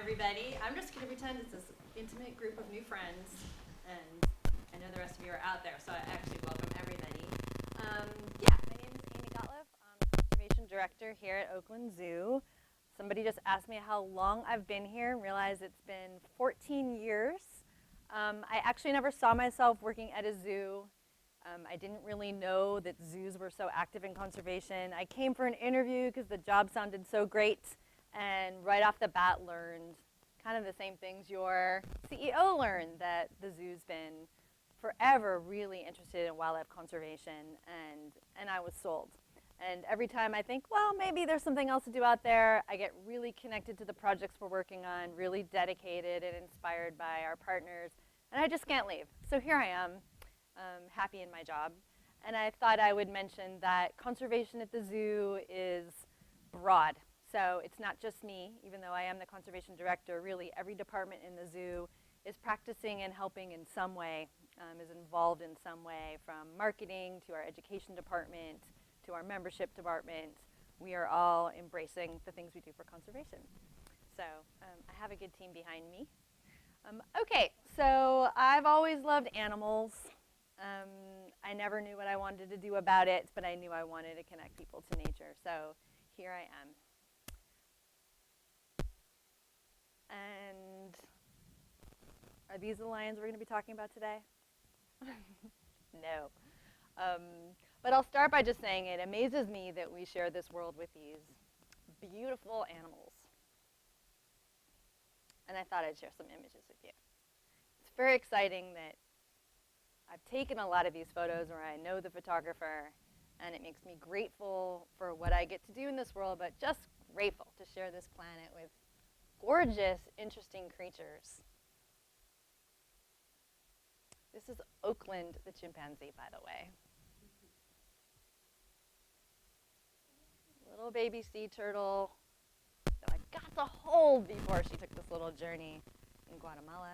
everybody. I'm just going to pretend it's this intimate group of new friends, and I know the rest of you are out there, so I actually welcome everybody. My name is Amy Gotliffe. I'm Conservation Director here at Oakland Zoo. Somebody just asked me how long I've been here and realized it's been 14 years. I actually never saw myself working at a zoo. I didn't really know that zoos were so active in conservation. I came for an interview because the job sounded so great, and right off the bat learned kind of the same things your CEO learned, that the zoo's been forever really interested in wildlife conservation, and I was sold. And every time I think, well, maybe there's something else to do out there, I get really connected to the projects we're working on, really dedicated and inspired by our partners, and I just can't leave. So here I am, happy in my job. And I thought I would mention that conservation at the zoo is broad. So it's not just me, even though I am the conservation director. Really, every department in the zoo is practicing and helping in some way, is involved in some way, from marketing to our education department to our membership department. We are all embracing the things we do for conservation. So I have a good team behind me. Okay, so I've always loved animals. I never knew what I wanted to do about it, but I knew I wanted to connect people to nature. So here I am. And are these the lions we're going to be talking about today? No. But I'll start by just saying it amazes me that we share this world with these beautiful animals. And I thought I'd share some images with you. It's very exciting that I've taken a lot of these photos where I know the photographer, and it makes me grateful for what I get to do in this world, but just grateful to share this planet with gorgeous, interesting creatures. This is Oakland, the chimpanzee, by the way. Little baby sea turtle that I got to hold before she took this little journey in Guatemala.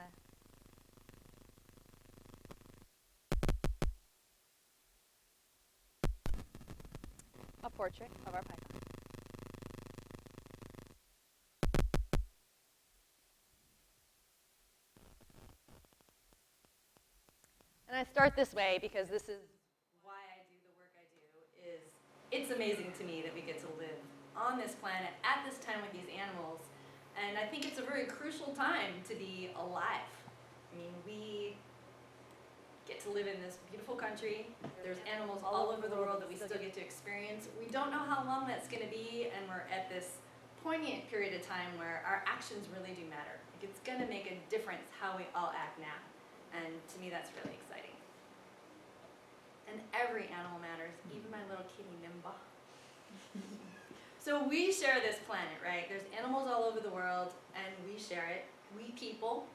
A portrait of our python. And I start this way because this is why I do the work I do. It's amazing to me that we get to live on this planet at this time with these animals. And I think it's a very crucial time to be alive. I mean, we get to live in this beautiful country. There's animals all over the world that we still get to experience. We don't know how long that's going to be, and we're at this poignant period of time where our actions really do matter. Like, it's going to make a difference how we all act now. And to me, that's really exciting. And every animal matters, even my little kitty Nimba. So we share this planet, right? There's animals all over the world, and we share it. We people.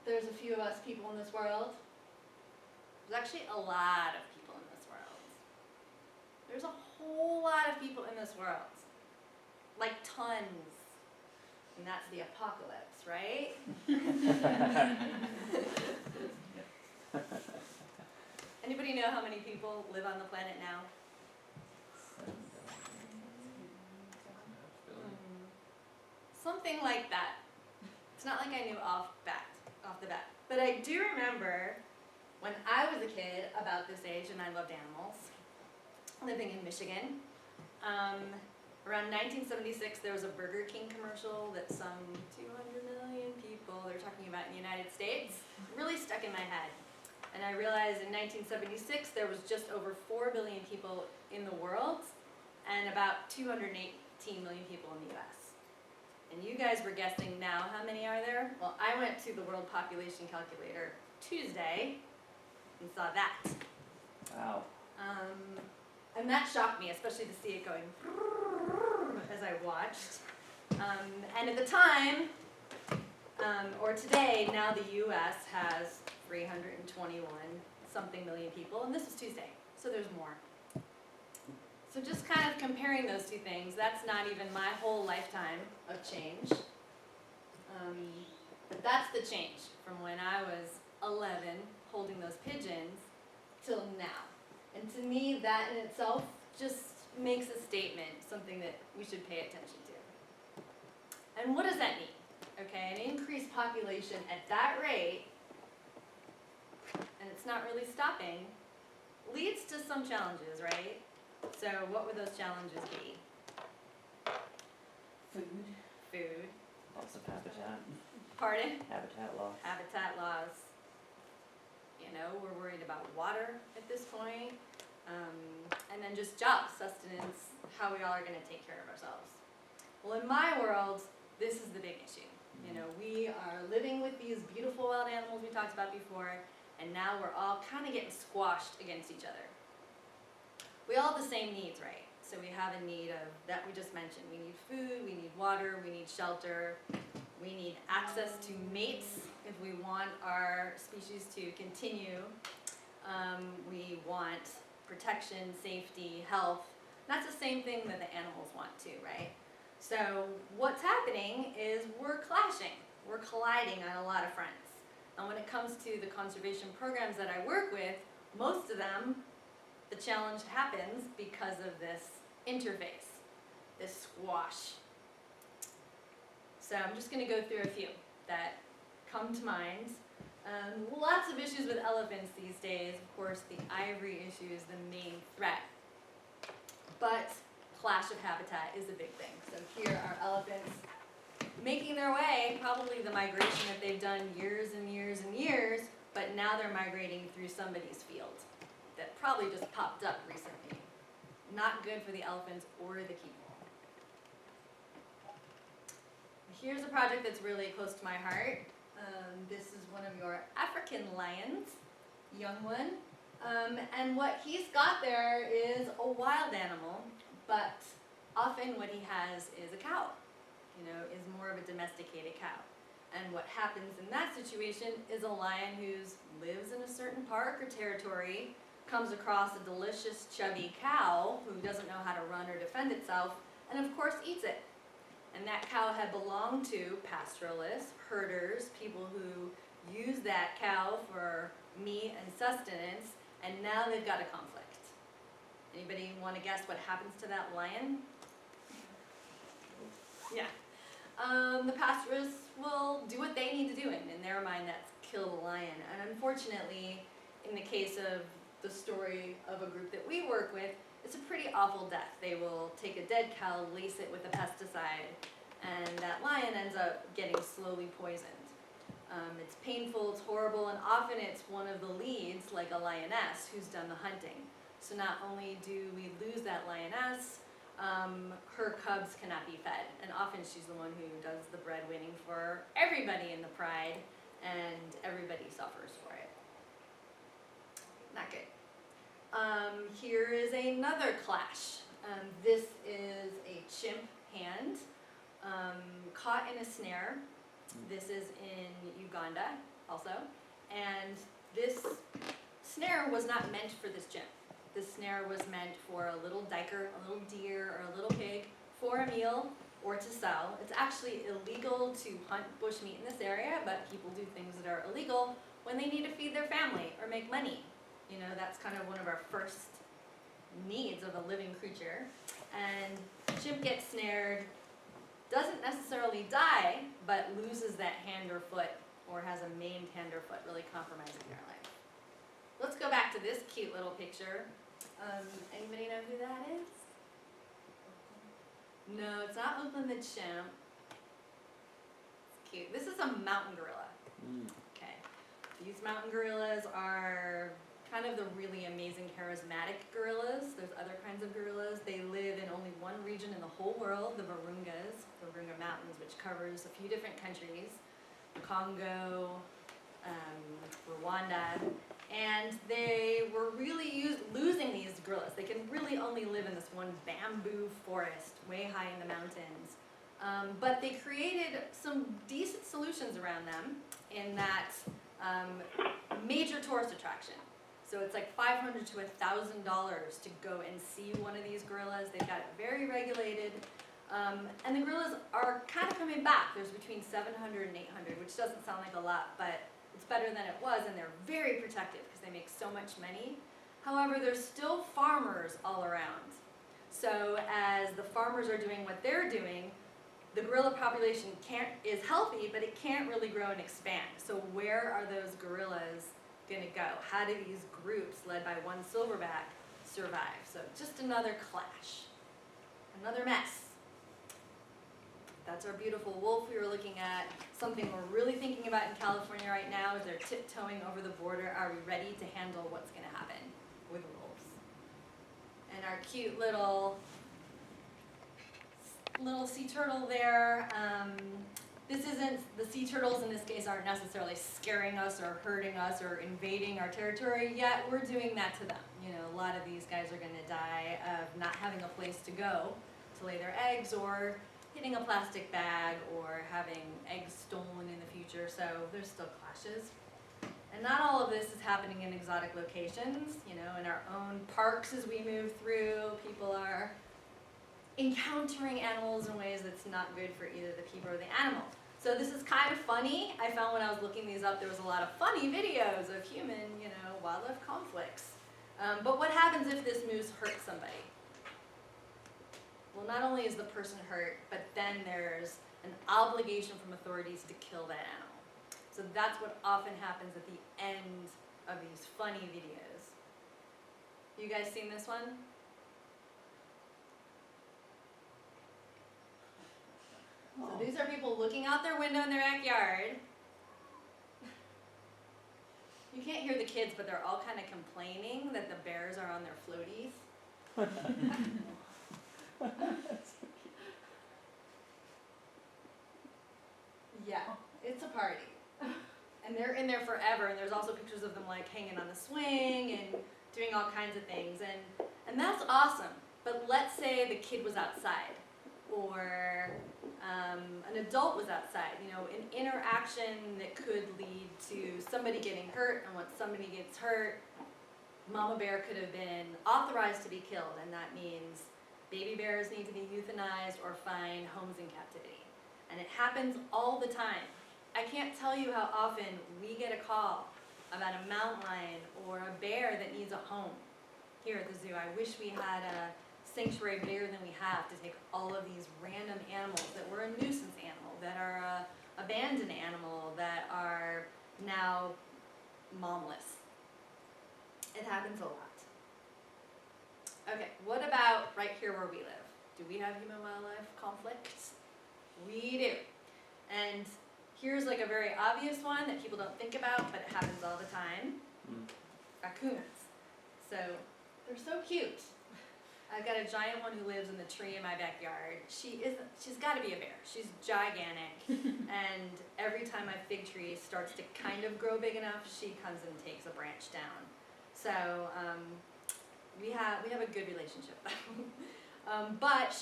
There's a few of us people in this world. There's actually a lot of people in this world. There's a whole lot of people in this world. Like tons. And that's the apocalypse, right? Anybody know how many people live on the planet now? Something like that. It's not like I knew off the bat. But I do remember when I was a kid about this age and I loved animals, living in Michigan. Around 1976, there was a Burger King commercial that some 200 million people, they're talking about in the United States, really stuck in my head. And I realized in 1976, there was just over 4 billion people in the world and about 218 million people in the US. And you guys were guessing now, how many are there? Well, I went to the World Population Calculator Tuesday and saw that. Wow. And that shocked me, especially to see it going as I watched. And at the time, or today, now the US has 321 something million people, and this was Tuesday, so there's more. So just kind of comparing those two things, that's not even my whole lifetime of change. But that's the change from when I was 11 holding those pigeons till now. And to me, that in itself just makes a statement, something that we should pay attention to. And what does that mean? population at that rate, and it's not really stopping, leads to some challenges, right? So what would those challenges be? Food. Loss of habitat. Pardon? Habitat loss. Habitat loss. You know, we're worried about water at this point. And then just jobs, sustenance, how we all are going to take care of ourselves. Well, in my world, this is the big issue. You know, we are living with these beautiful wild animals we talked about before, and now we're all kind of getting squashed against each other. We all have the same needs, right? So we have a need of, that we just mentioned, we need food, we need water, we need shelter, we need access to mates if we want our species to continue. We want protection, safety, health. That's the same thing that the animals want too, right? So what's happening is we're clashing, we're colliding on a lot of fronts. And when it comes to the conservation programs that I work with, most of them, the challenge happens because of this interface, this squash. So I'm just going to go through a few that come to mind. Lots of issues with elephants these days. Of course, the ivory issue is the main threat. But clash of habitat is a big thing. So here are elephants making their way, probably the migration that they've done years and years and years, but now they're migrating through somebody's field that probably just popped up recently. Not good for the elephants or the people. Here's a project that's really close to my heart. This is one of your African lions, young one. And what he's got there is a wild animal, but often what he has is a cow, you know, is more of a domesticated cow. And what happens in that situation is a lion who lives in a certain park or territory, comes across a delicious chubby cow who doesn't know how to run or defend itself, and of course eats it. And that cow had belonged to pastoralists, herders, people who use that cow for meat and sustenance, and now they've got a conflict. Anybody want to guess what happens to that lion? Yeah. The pastoralists will do what they need to do, and in their mind that's kill the lion. And unfortunately, in the case of the story of a group that we work with, it's a pretty awful death. They will take a dead cow, lace it with a pesticide, and that lion ends up getting slowly poisoned. It's painful, it's horrible, and often it's one of the leads, like a lioness, who's done the hunting. So not only do we lose that lioness, her cubs cannot be fed, and often she's the one who does the breadwinning for everybody in the pride, and everybody suffers for it. Not good. Here is another clash. This is a chimp hand caught in a snare. This is in Uganda also. And this snare was not meant for this chimp. This snare was meant for a little diker, a little deer, or a little pig for a meal or to sell. It's actually illegal to hunt bushmeat in this area, but people do things that are illegal when they need to feed their family or make money. You know, that's kind of one of our first needs of a living creature. And chimp gets snared, doesn't necessarily die, but loses that hand or foot, or has a maimed hand or foot, really compromising their life. Let's go back to this cute little picture. Anybody know who that is? No, it's not Oakland the chimp. It's cute. This is a mountain gorilla. Okay. These mountain gorillas are kind of the really amazing charismatic gorillas. There's other kinds of gorillas. They live in only one region in the whole world, the Virungas, the Virunga Mountains, which covers a few different countries, Congo, Rwanda, and they were really losing these gorillas. They can really only live in this one bamboo forest way high in the mountains. But they created some decent solutions around them in that major tourist attraction. So it's like $500 to $1,000 to go and see one of these gorillas. They've got it very regulated. And the gorillas are kind of coming back. There's between 700 and 800, which doesn't sound like a lot, but it's better than it was, and they're very protective because they make so much money. However, there's still farmers all around. So as the farmers are doing what they're doing, the gorilla population is healthy, but it can't really grow and expand. So where are those gorillas going to go? How do these groups led by one silverback survive? So just another clash, another mess. That's our beautiful wolf we were looking at. Something we're really thinking about in California right now is they're tiptoeing over the border. Are we ready to handle what's going to happen with wolves? And our cute little sea turtle there. This isn't, the sea turtles in this case aren't necessarily scaring us or hurting us or invading our territory yet. We're doing that to them. You know, a lot of these guys are going to die of not having a place to go to lay their eggs, or hitting a plastic bag, or having eggs stolen in the future. So there's still clashes. And not all of this is happening in exotic locations. You know, in our own parks as we move through, people are encountering animals in ways that's not good for either the people or the animal. So this is kind of funny. I found when I was looking these up, there was a lot of funny videos of human, you know, wildlife conflicts. But what happens if this moose hurts somebody? Well, not only is the person hurt, but then there's an obligation from authorities to kill that animal. So that's what often happens at the end of these funny videos. You guys seen this one? So these are people looking out their window in their backyard. You can't hear the kids, but they're all kind of complaining that the bears are on their floaties. Yeah, it's a party. And they're in there forever, and there's also pictures of them like hanging on the swing and doing all kinds of things. And that's awesome. But let's say the kid was outside, or an adult was outside, you know, an interaction that could lead to somebody getting hurt, and once somebody gets hurt, mama bear could have been authorized to be killed, and that means baby bears need to be euthanized or find homes in captivity. And it happens all the time. I can't tell you how often we get a call about a mountain lion or a bear that needs a home here at the zoo. I wish we had a sanctuary bigger than we have to take all of these random animals that were a nuisance animal, that are a abandoned animal, that are now momless. It happens a lot. Okay, what about right here where we live? Do we have human-wildlife conflicts? We do. And here's like a very obvious one that people don't think about, but it happens all the time. Raccoons. So they're so cute. I've got a giant one who lives in the tree in my backyard. She's got to be a bear. She's gigantic. And every time my fig tree starts to kind of grow big enough, she comes and takes a branch down. So we have a good relationship. But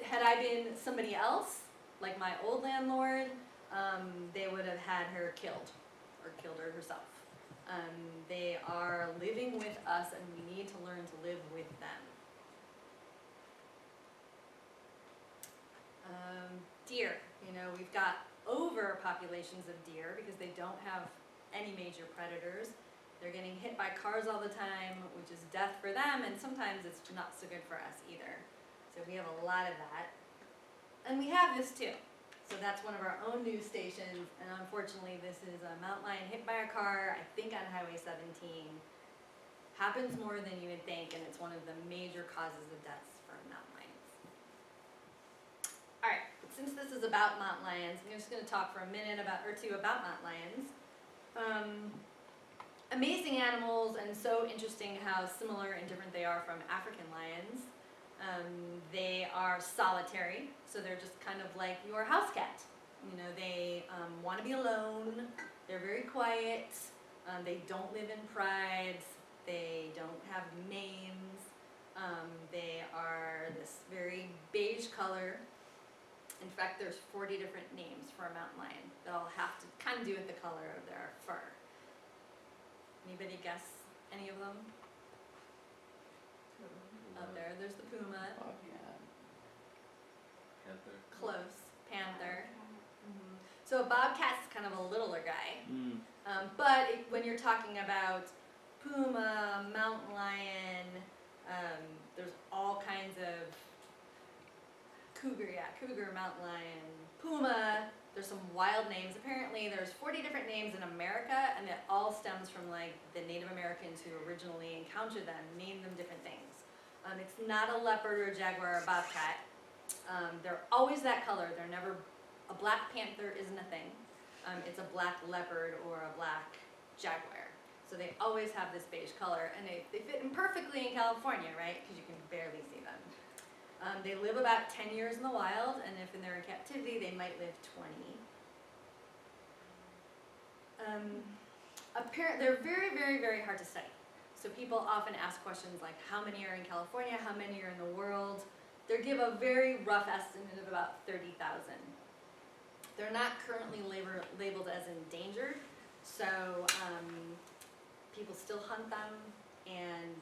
had I been somebody else, like my old landlord, they would have had her killed, or killed her herself. They are living with us, and we need to learn to live with them. Deer, you know, we've got overpopulations of deer because they don't have any major predators. They're getting hit by cars all the time, which is death for them, and sometimes it's not so good for us either. So we have a lot of that. And we have this too. So that's one of our own news stations, and unfortunately this is a mountain lion hit by a car, I think on Highway 17. Happens more than you would think, and it's one of the major causes of deaths for mountain lions. Alright, since this is about mountain lions, I'm just going to talk for a minute or two about mountain lions. Amazing animals, and so interesting how similar and different they are from African lions. They are solitary, so they're just kind of like your house cat. You know, they want to be alone, they're very quiet, they don't live in prides, they don't have names, they are this very beige color. In fact, there's 40 different names for a mountain lion that all have to kind of do with the color of their fur. Anybody guess any of them? Up there, there's the puma. Bobcat. Panther. Close. Panther. So a bobcat's kind of a littler guy. But when you're talking about puma, mountain lion, there's all kinds of cougar, mountain lion, puma. There's some wild names. Apparently there's 40 different names in America, and it all stems from like the Native Americans who originally encountered them, named them different things. It's not a leopard or a jaguar or a bobcat. They're always that color. They're never, a black panther isn't a thing. It's a black leopard or a black jaguar. So they always have this beige color, and they fit in perfectly in California, right? Because you can barely see them. They live about 10 years in the wild, and if they're in captivity, they might live 20. They're very, very, very hard to study. So people often ask questions like, how many are in California, how many are in the world? They give a very rough estimate of about 30,000. They're not currently labeled as endangered, so people still hunt them, and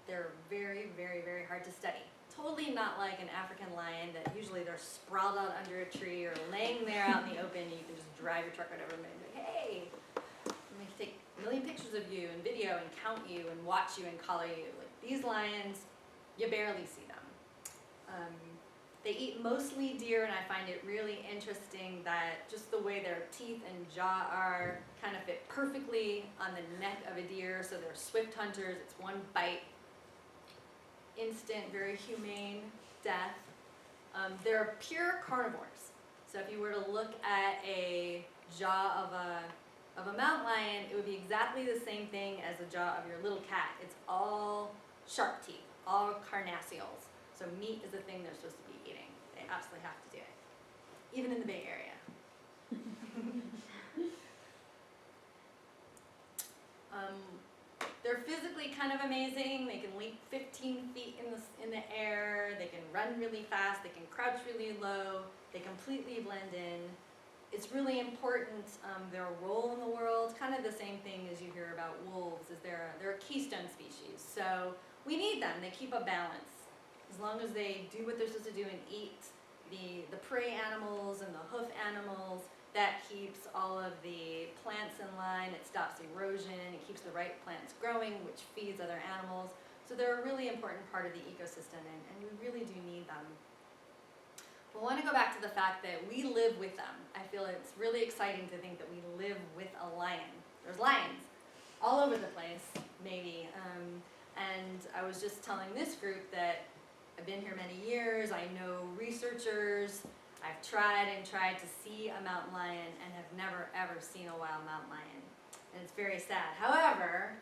they're very, very, very hard to study. Totally not like an African lion that usually they're sprawled out under a tree or laying there out in the open, and you can just drive your truck right over them and be like, hey, I'm going to take a million pictures of you and video and count you and watch you and collar you. Like these lions, you barely see them. They eat mostly deer, and I find it really interesting that just the way their teeth and jaw are kind of fit perfectly on the neck of a deer, so they're swift hunters. It's one bite, instant, very humane death. They're pure carnivores. So if you were to look at a jaw of a mountain lion, it would be exactly the same thing as the jaw of your little cat. It's all sharp teeth, all carnassials. So meat is the thing they're supposed to be eating. They absolutely have to do it, even in the Bay Area. They're physically kind of amazing. They can leap 15 feet in the air. They can run really fast. They can crouch really low. They completely blend in. It's really important, their role in the world, kind of the same thing as you hear about wolves, is they're a keystone species. So we need them. They keep a balance. As long as they do what they're supposed to do and eat the prey animals and the hoof animals, that keeps all of the plants in line. It stops erosion. It keeps the right plants growing, which feeds other animals. So they're a really important part of the ecosystem, and we really do need them. But I want to go back to the fact that we live with them. I feel it's really exciting to think that we live with a lion. There's lions all over the place, maybe. And I was just telling this group that I've been here many years. I know researchers. I've tried and tried to see a mountain lion and have never ever seen a wild mountain lion. And it's very sad. However,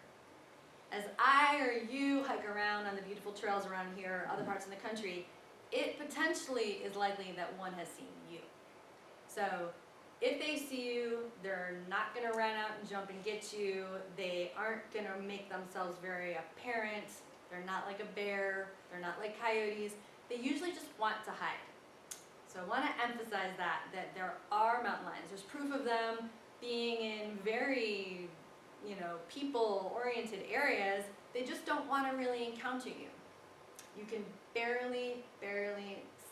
as I or you hike around on the beautiful trails around here or other parts of the country, it potentially is likely that one has seen you. So if they see you, they're not going to run out and jump and get you. They aren't going to make themselves very apparent. They're not like a bear. They're not like coyotes. They usually just want to hide. So I want to emphasize that there are mountain lions. There's proof of them being in very, people-oriented areas. They just don't want to really encounter you. You can barely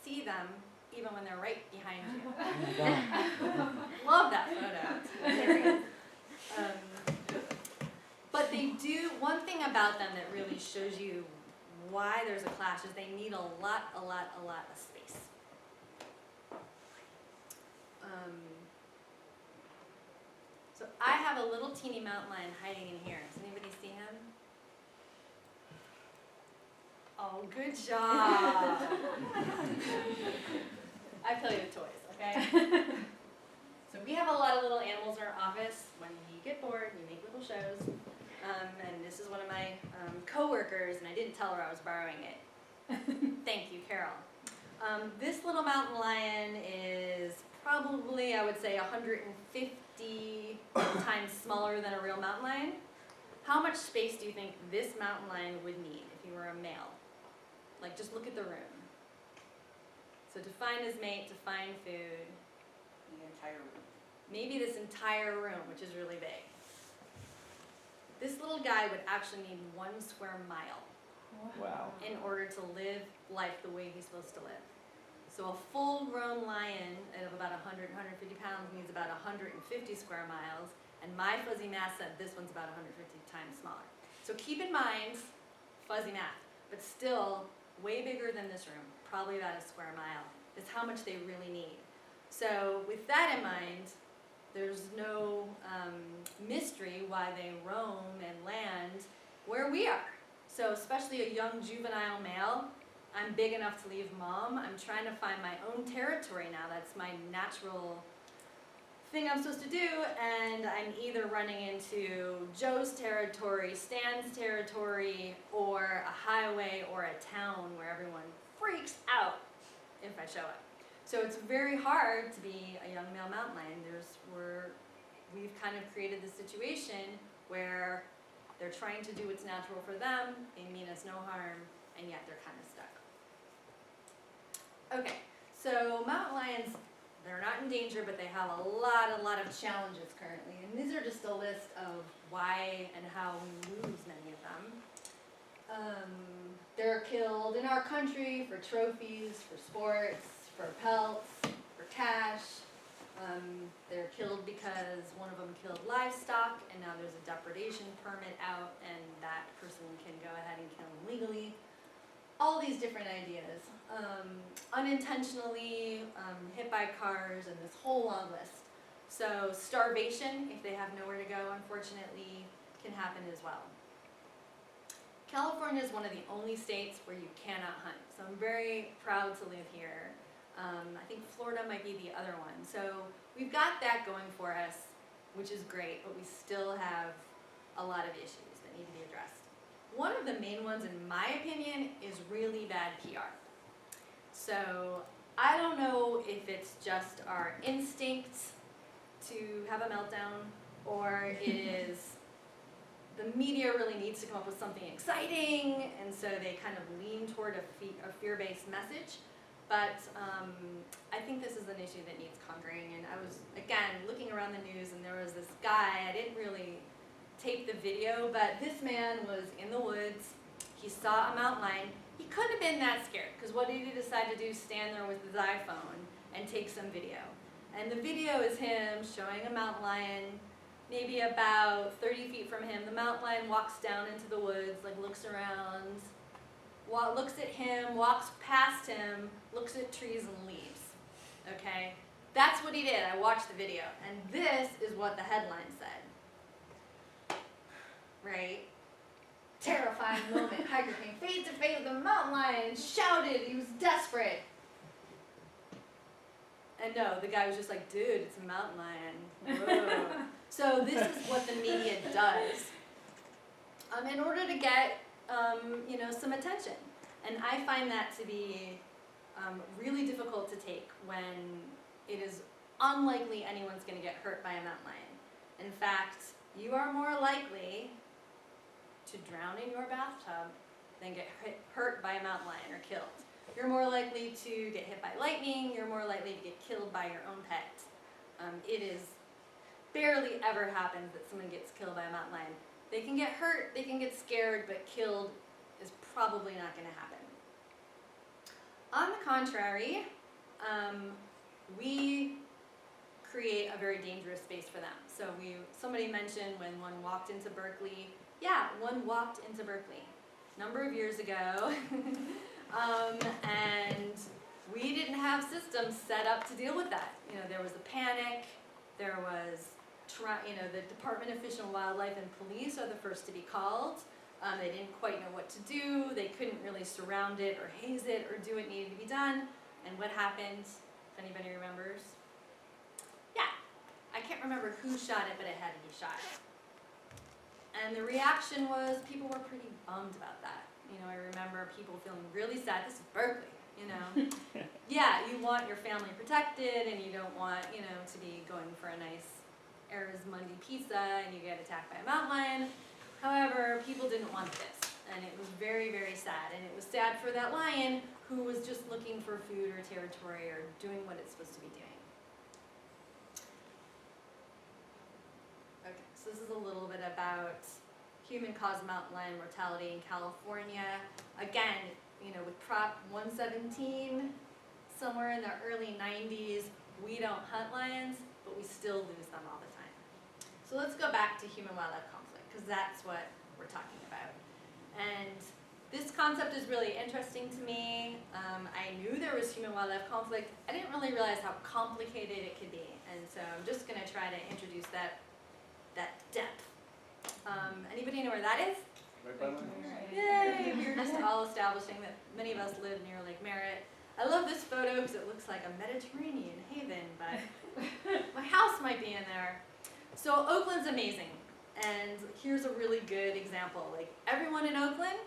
see them even when they're right behind you. Love that photo. It's hilarious. But they do, one thing about them that really shows you why there's a clash is they need a lot of space. So I have a little teeny mountain lion hiding in here. Does anybody see him? Oh, good job. I play with toys, okay? So we have a lot of little animals in our office. When you get bored, we make little shows. And this is one of my coworkers, and I didn't tell her I was borrowing it. Thank you, Carol. This little mountain lion is probably, I would say, 150 times smaller than a real mountain lion. How much space do you think this mountain lion would need if he were a male? Like, just look at the room. So to find his mate, to find food. The entire room. Maybe this entire room, which is really big. This little guy would actually need 1 square mile. Wow. In order to live life the way he's supposed to live. So a full-grown lion of about 100, 150 pounds needs about 150 square miles, and my fuzzy math said this one's about 150 times smaller. So keep in mind, fuzzy math, but still way bigger than this room, probably about 1 square mile. is how much they really need. So with that in mind, there's no mystery why they roam and land where we are. So especially a young juvenile male, I'm big enough to leave mom. I'm trying to find my own territory now. That's my natural thing I'm supposed to do, and I'm either running into Joe's territory, Stan's territory, or a highway or a town where everyone freaks out if I show up. So it's very hard to be a young male mountain lion. We've kind of created this situation where they're trying to do what's natural for them, they mean us no harm, and yet they're kind of stuck. Okay, so mountain lions, they're not in danger, but they have a lot of challenges currently. And these are just a list of why and how we lose many of them. They're killed in our country for trophies, for sports, for pelts, for cash. They're killed because one of them killed livestock, and now there's a depredation permit out, and that person can go ahead and kill them legally. All these different ideas. Unintentionally hit by cars, and this whole long list. So starvation, if they have nowhere to go, unfortunately, can happen as well. California is one of the only states where you cannot hunt, so I'm very proud to live here. I think Florida might be the other one. So we've got that going for us, which is great, but we still have a lot of issues that need to be addressed. One of the main ones, in my opinion, is really bad PR. So I don't know if it's just our instinct to have a meltdown, or it is the media really needs to come up with something exciting, and so they kind of lean toward a fear-based message. But I think this is an issue that needs conquering. And I was, again, looking around the news, and there was this guy, I didn't really tape the video, but this man was in the woods. He saw a mountain lion. He couldn't have been that scared, because what did he decide to do? Stand there with his iPhone and take some video. And the video is him showing a mountain lion, maybe about 30 feet from him. The mountain lion walks down into the woods, like looks around, looks at him, walks past him, looks at trees and leaves. Okay? That's what he did. I watched the video. And this is what the headline said. Right? Terrifying moment. Hiker came face to face with a mountain lion and shouted. He was desperate. And no, the guy was just like, dude, it's a mountain lion. Whoa. So this is what the media does in order to get some attention. And I find that to be really difficult to take when it is unlikely anyone's going to get hurt by a mountain lion. In fact, you are more likely to drown in your bathtub than get hurt by a mountain lion or killed. You're more likely to get hit by lightning. You're more likely to get killed by your own pet. It is barely ever happens that someone gets killed by a mountain lion. They can get hurt, they can get scared, but killed is probably not going to happen. On the contrary, we create a very dangerous space for them. So somebody mentioned when one walked into Berkeley. Yeah, one walked into Berkeley a number of years ago. And we didn't have systems set up to deal with that. There was a panic. There was, the Department of Fish and Wildlife and police are the first to be called. They didn't quite know what to do. They couldn't really surround it or haze it or do what needed to be done. And what happened, if anybody remembers? Yeah, I can't remember who shot it, but it had to be shot. And the reaction was people were pretty bummed about that. I remember people feeling really sad. This is Berkeley, Yeah, you want your family protected, and you don't want, to be going for a nice Arizmundi pizza and you get attacked by a mountain lion. However, people didn't want this, and it was very, very sad. And it was sad for that lion who was just looking for food or territory or doing what it's supposed to be doing. Okay, so this is a little bit about human-caused mountain lion mortality in California. Again, with Prop 117, somewhere in the early 90s, we don't hunt lions, but we still lose them all the time. So let's go back to human-wildlife conflict, because that's what we're talking about. And this concept is really interesting to me. I knew there was human-wildlife conflict. I didn't really realize how complicated it could be, and so I'm just going to try to introduce that depth. Anybody know where that is? Right by mine? Yay! We were just all establishing that many of us live near Lake Merritt. I love this photo because it looks like a Mediterranean haven, but my house might be in there. So Oakland's amazing, and here's a really good example. Like everyone in Oakland,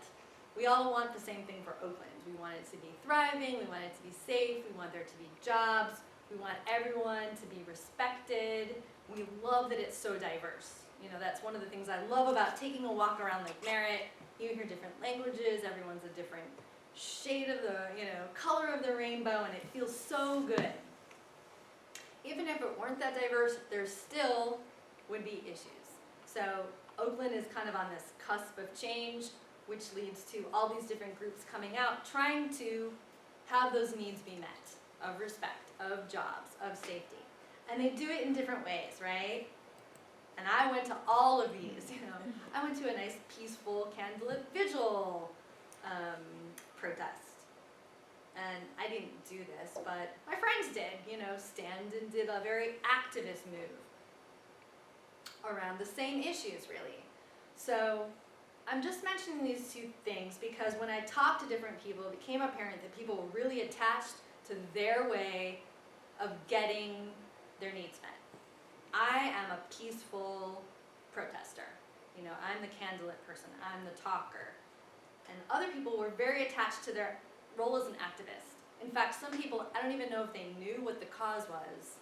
we all want the same thing for Oakland. We want it to be thriving, we want it to be safe, we want there to be jobs, we want everyone to be respected. We love that it's so diverse. You know, that's one of the things I love about taking a walk around Lake Merritt. You hear different languages, everyone's a different shade of the, color of the rainbow, and it feels so good. Even if it weren't that diverse, there still would be issues. So Oakland is kind of on this cusp of change, which leads to all these different groups coming out, trying to have those needs be met, of respect, of jobs, of safety. And they do it in different ways, right? And I went to all of these, I went to a nice peaceful candlelit vigil protest. And I didn't do this, but my friends did, stand and did a very activist move around the same issues, really. So I'm just mentioning these two things because when I talked to different people, it became apparent that people were really attached to their way of getting their needs met. I am a peaceful protester. I'm the candlelit person, I'm the talker. And other people were very attached to their role as an activist. In fact, some people, I don't even know if they knew what the cause was.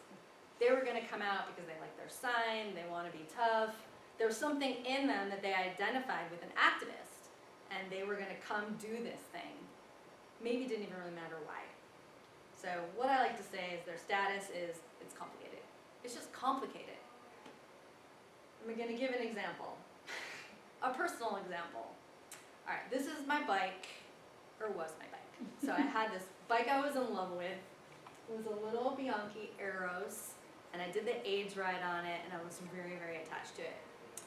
They were going to come out because they like their sign, they want to be tough. There was something in them that they identified with an activist, and they were going to come do this thing. Maybe it didn't even really matter why. So what I like to say is their status is, it's complicated. It's just complicated. I'm going to give an example, a personal example. All right, this is my bike, or was my bike. So I had this bike I was in love with. It was a little Bianchi Eros, and I did the age ride on it, and I was very, very attached to it.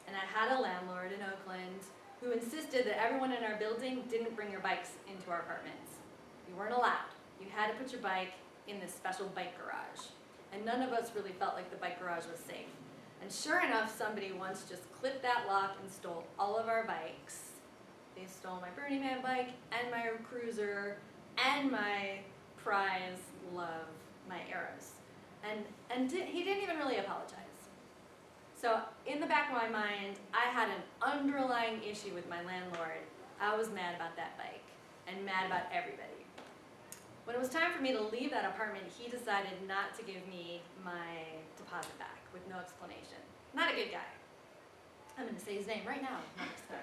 And I had a landlord in Oakland who insisted that everyone in our building didn't bring your bikes into our apartments. You weren't allowed. You had to put your bike in this special bike garage. And none of us really felt like the bike garage was safe. And sure enough, somebody once just clipped that lock and stole all of our bikes. They stole my Burning Man bike and my Cruiser and my prize love, my Eros. And he didn't even really apologize. So in the back of my mind, I had an underlying issue with my landlord. I was mad about that bike and mad about everybody. When it was time for me to leave that apartment, he decided not to give me my deposit back with no explanation. Not a good guy. I'm going to say his name right now. No, I'm just kidding.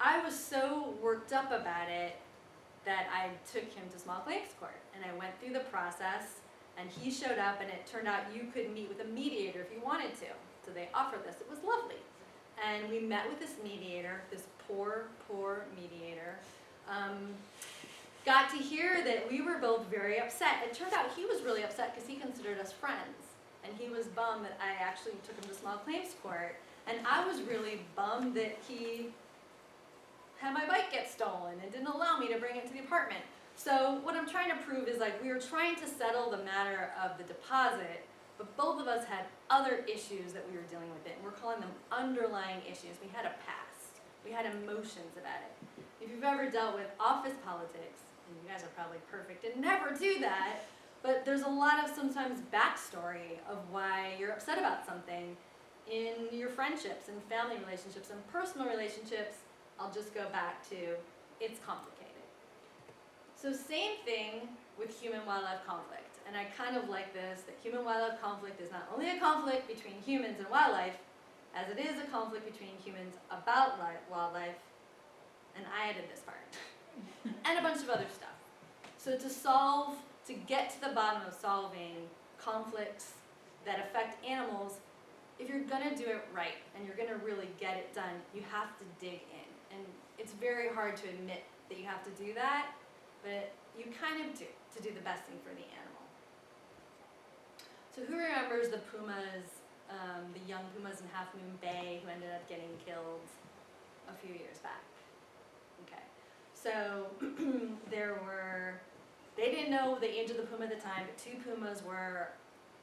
I was so worked up about it that I took him to small claims court, and I went through the process, and he showed up, and it turned out you could meet with a mediator if you wanted to. So they offered this. It was lovely. And we met with this mediator, this poor, poor mediator. Got to hear that we were both very upset. It turned out he was really upset because he considered us friends. And he was bummed that I actually took him to small claims court. And I was really bummed that he had my bike get stolen and didn't allow me to bring it to the apartment. So what I'm trying to prove is we were trying to settle the matter of the deposit, but both of us had other issues that we were dealing with it. And we're calling them underlying issues. We had a past. We had emotions about it. If you've ever dealt with office politics, and you guys are probably perfect and never do that, but there's a lot of sometimes backstory of why you're upset about something in your friendships and family relationships and personal relationships. I'll just go back to, it's complicated. So same thing with human-wildlife conflict. And I kind of like this, that human-wildlife conflict is not only a conflict between humans and wildlife, as it is a conflict between humans about wildlife, and I added this part, and a bunch of other stuff. So to get to the bottom of solving conflicts that affect animals, if you're gonna do it right, and you're gonna really get it done, you have to dig in. And it's very hard to admit that you have to do that, but you kind of do, to do the best thing for the animal. So who remembers the pumas, the young pumas in Half Moon Bay who ended up getting killed a few years back? So they didn't know the age of the puma at the time, but 2 pumas were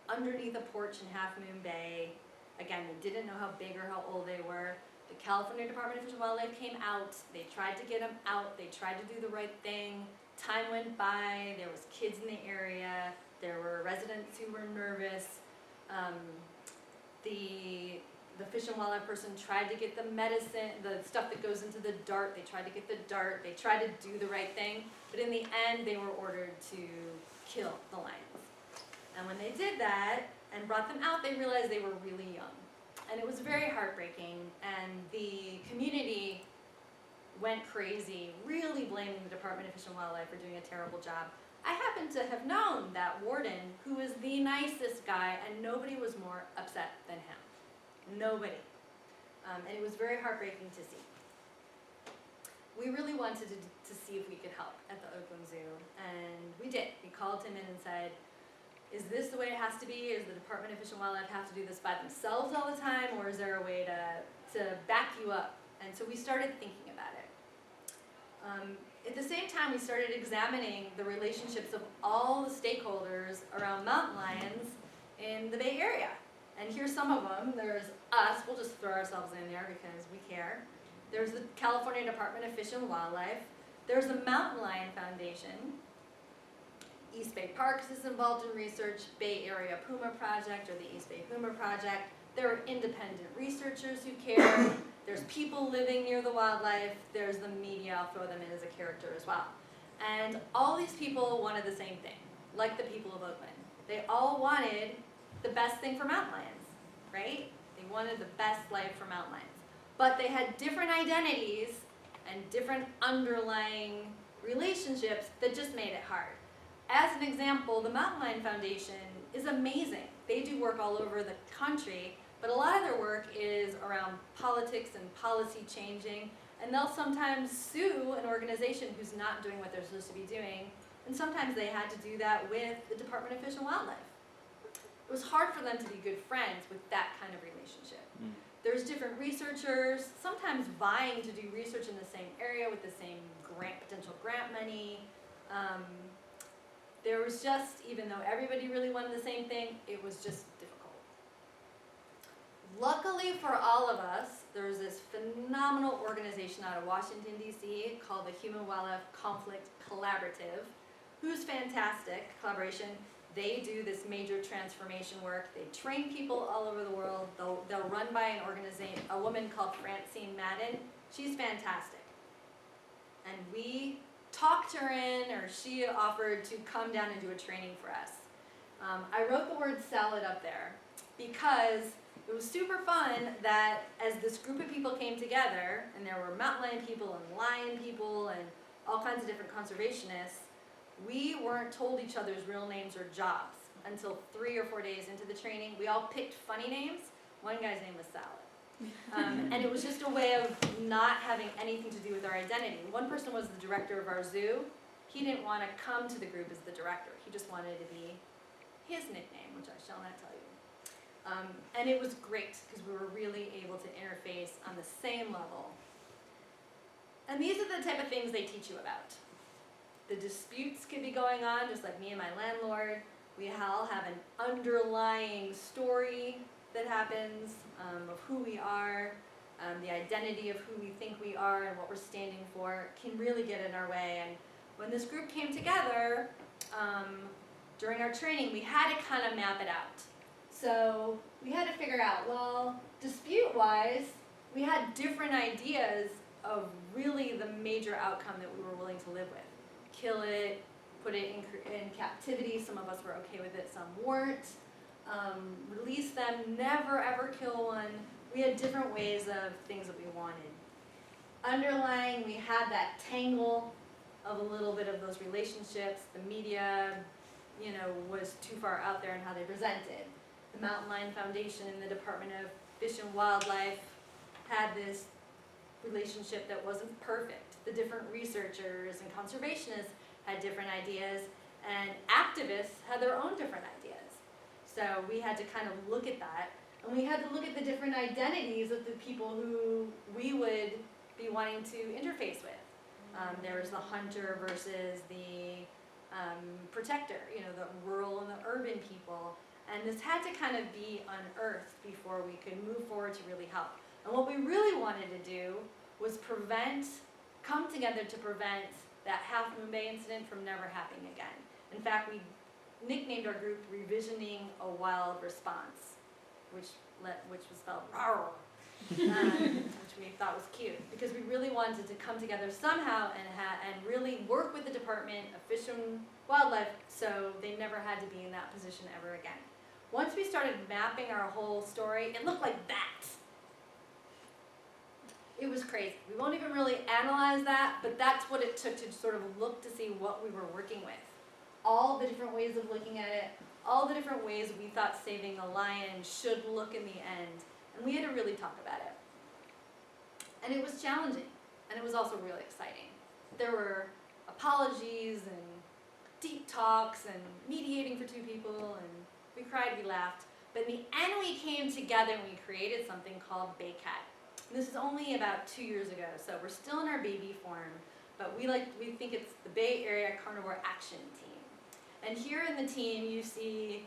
underneath a porch in Half Moon Bay. Again, they didn't know how big or how old they were. The California Department of Fish and Wildlife came out. They tried to get them out. They tried to do the right thing. Time went by. There was kids in the area. There were residents who were nervous. The Fish and Wildlife person tried to get the medicine, the stuff that goes into the dart. They tried to get the dart. They tried to do the right thing. But in the end, they were ordered to kill the lions. And when they did that and brought them out, they realized they were really young. And it was very heartbreaking. And the community went crazy, really blaming the Department of Fish and Wildlife for doing a terrible job. I happen to have known that warden, who was the nicest guy, and nobody was more upset than him. Nobody. And it was very heartbreaking to see. We really wanted to see if we could help at the Oakland Zoo, and we did. We called him in and said, is this the way it has to be? Does the Department of Fish and Wildlife have to do this by themselves all the time, or is there a way to back you up? And so we started thinking about it. At the same time, we started examining the relationships of all the stakeholders around mountain lions in the Bay Area. And here's some of them. There's us. We'll just throw ourselves in there because we care. There's the California Department of Fish and Wildlife. There's the Mountain Lion Foundation. East Bay Parks is involved in research. Bay Area Puma Project, or the East Bay Puma Project. There are independent researchers who care. There's people living near the wildlife. There's the media. I'll throw them in as a character as well. And all these people wanted the same thing, like the people of Oakland. They all wanted the best thing for mountain lions, right? They wanted the best life for mountain lions. But they had different identities and different underlying relationships that just made it hard. As an example, the Mountain Lion Foundation is amazing. They do work all over the country, but a lot of their work is around politics and policy changing, and they'll sometimes sue an organization who's not doing what they're supposed to be doing, and sometimes they had to do that with the Department of Fish and Wildlife. It was hard for them to be good friends with that kind of relationship. There's different researchers, sometimes vying to do research in the same area with the same potential grant money. There was just, even though everybody really wanted the same thing, it was just difficult. Luckily for all of us, there's this phenomenal organization out of Washington, D.C. called the Human Wildlife Conflict Collaborative, who's fantastic, collaboration. They do this major transformation work. They train people all over the world. They're run by an organization, a woman called Francine Madden. She's fantastic. And we talked her in, or she offered to come down and do a training for us. I wrote the word salad up there because it was super fun that as this group of people came together, and there were mountain lion people and lion people and all kinds of different conservationists, we weren't told each other's real names or jobs until 3 or 4 days into the training. We all picked funny names. One guy's name was Salad. And it was just a way of not having anything to do with our identity. One person was the director of our zoo. He didn't want to come to the group as the director. He just wanted to be his nickname, which I shall not tell you. And it was great because we were really able to interface on the same level. And these are the type of things they teach you about. The disputes could be going on, just like me and my landlord. We all have an underlying story that happens of who we are, the identity of who we think we are and what we're standing for can really get in our way. And when this group came together, during our training, we had to kind of map it out. So we had to figure out, well, dispute-wise, we had different ideas of really the major outcome that we were willing to live with. Kill it, put it in captivity. Some of us were okay with it, some weren't. Release them, never ever kill one. We had different ways of things that we wanted. Underlying, we had that tangle of a little bit of those relationships. The media, was too far out there in how they presented. The Mountain Lion Foundation and the Department of Fish and Wildlife had this relationship that wasn't perfect. The different researchers and conservationists had different ideas, and activists had their own different ideas. So we had to kind of look at that, and we had to look at the different identities of the people who we would be wanting to interface with. There was the hunter versus the protector, the rural and the urban people. And this had to kind of be unearthed before we could move forward to really help. And what we really wanted to do was come together to prevent that Half Moon Bay incident from never happening again. In fact, we nicknamed our group Revisioning a Wild Response, which was spelled RAR, which we thought was cute, because we really wanted to come together somehow and really work with the Department of Fish and Wildlife so they never had to be in that position ever again. Once we started mapping our whole story, it looked like that. It was crazy. We won't even really analyze that, but that's what it took to sort of look to see what we were working with. All the different ways of looking at it, all the different ways we thought saving a lion should look in the end. And we had to really talk about it. And it was challenging, and it was also really exciting. There were apologies and deep talks and mediating for two people, and we cried, we laughed. But in the end, we came together and we created something called BayCat. This is only about 2 years ago, so we're still in our baby form, but we think it's the Bay Area Carnivore Action Team. And here in the team, you see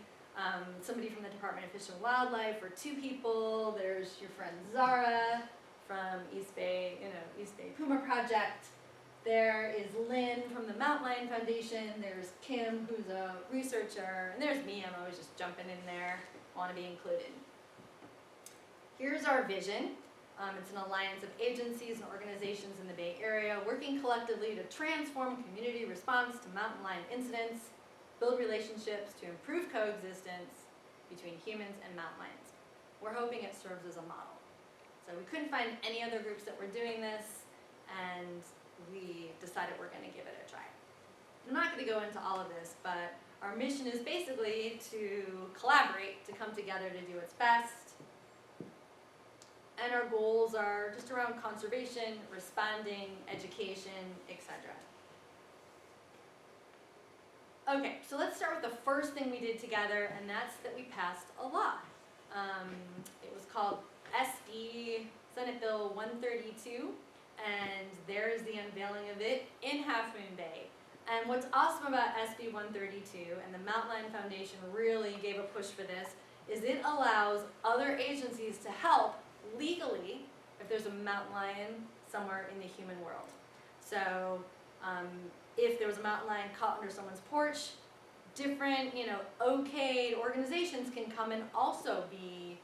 somebody from the Department of Fish and Wildlife, or two people. There's your friend Zara from East Bay Puma Project. There is Lynn from the Mountain Lion Foundation. There's Kim, who's a researcher, and there's me. I'm always just jumping in there, want to be included. Here's our vision. It's an alliance of agencies and organizations in the Bay Area working collectively to transform community response to mountain lion incidents, build relationships to improve coexistence between humans and mountain lions. We're hoping it serves as a model. So we couldn't find any other groups that were doing this, and we decided we're going to give it a try. I'm not going to go into all of this, but our mission is basically to collaborate, to come together to do its best. And our goals are just around conservation, responding, education, etc. Okay, so let's start with the first thing we did together, and that's that we passed a law. It was called SB Senate Bill 132, and there's the unveiling of it in Half Moon Bay. And what's awesome about SB 132, and the Mountain Lion Foundation really gave a push for this, is it allows other agencies to help legally if there's a mountain lion somewhere in the human world. So if there was a mountain lion caught under someone's porch, different, okayed organizations can come and also be